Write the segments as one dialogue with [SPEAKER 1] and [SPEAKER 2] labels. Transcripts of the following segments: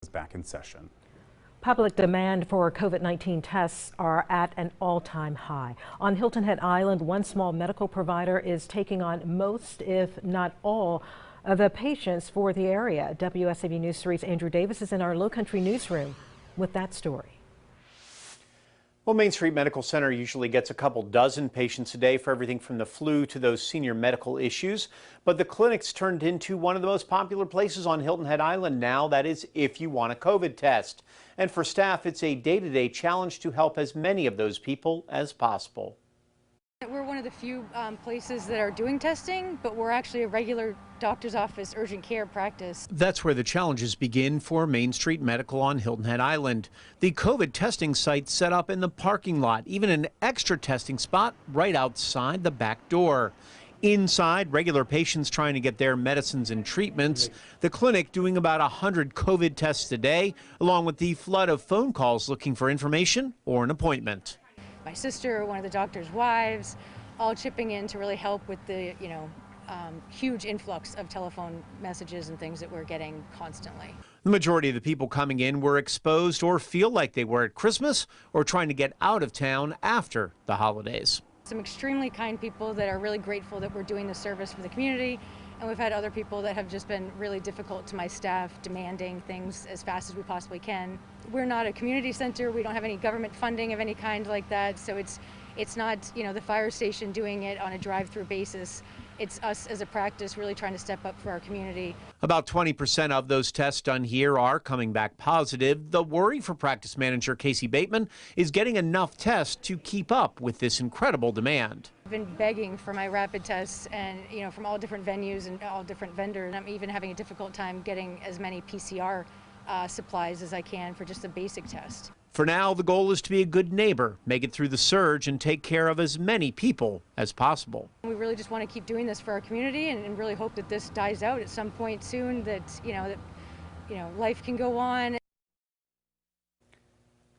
[SPEAKER 1] is back in session.
[SPEAKER 2] Public demand for COVID-19 tests are at an all-time high. On Hilton Head Island, one small medical provider is taking on most, if not all, of the patients for the area. WSAV News 3's Andrew Davis is in our Lowcountry newsroom with that story.
[SPEAKER 3] Well, Main Street Medical Center usually gets a couple dozen patients a day for everything from the flu to those senior medical issues. But the clinic's turned into one of the most popular places on Hilton Head Island now. That is, if you want a COVID test. And for staff, it's a day-to-day challenge to help as many of those people as possible.
[SPEAKER 4] We're one of the few places that are doing testing, but we're actually a regular doctor's office urgent care practice.
[SPEAKER 3] That's where the challenges begin for Main Street Medical on Hilton Head Island. The COVID testing site set up in the parking lot, even an extra testing spot right outside the back door. Inside, regular patients trying to get their medicines and treatments. The clinic doing about 100 COVID tests a day, along with the flood of phone calls looking for information or an appointment.
[SPEAKER 4] My sister, one of the doctor's wives, all chipping in to really help with the, huge influx of telephone messages and things that we're getting constantly.
[SPEAKER 3] The majority of the people coming in were exposed or feel like they were at Christmas or trying to get out of town after the holidays.
[SPEAKER 4] Some extremely kind people that are really grateful that we're doing the service for the community. And we've had other people that have just been really difficult to my staff, demanding things as fast as we possibly can. We're not a community center. We don't have any government funding of any kind like that. So it's not, the fire station doing it on a drive-through basis. It's us as a practice really trying to step up for our community.
[SPEAKER 3] About 20% of those tests done here are coming back positive. The worry for practice manager Casey Bateman is getting enough tests to keep up with this incredible demand.
[SPEAKER 4] I've been begging for my rapid tests and, from all different venues and all different vendors. I'm even having a difficult time getting as many PCR supplies as I can for just a basic test.
[SPEAKER 3] For now, the goal is to be a good neighbor, make it through the surge, and take care of as many people as possible.
[SPEAKER 4] We really just want to keep doing this for our community and really hope that this dies out at some point soon, that life can go on.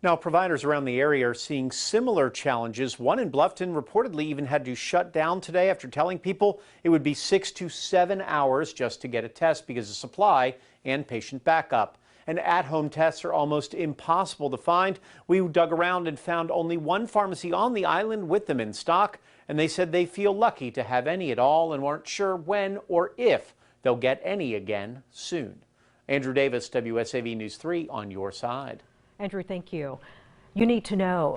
[SPEAKER 3] Now, providers around the area are seeing similar challenges. One in Bluffton reportedly even had to shut down today after telling people it would be 6 to 7 hours just to get a test because of supply and patient backup. And at-home tests are almost impossible to find. We dug around and found only one pharmacy on the island with them in stock, and they said they feel lucky to have any at all and weren't sure when or if they'll get any again soon. Andrew Davis, WSAV News 3 on your side.
[SPEAKER 2] Andrew, thank you. You need to know.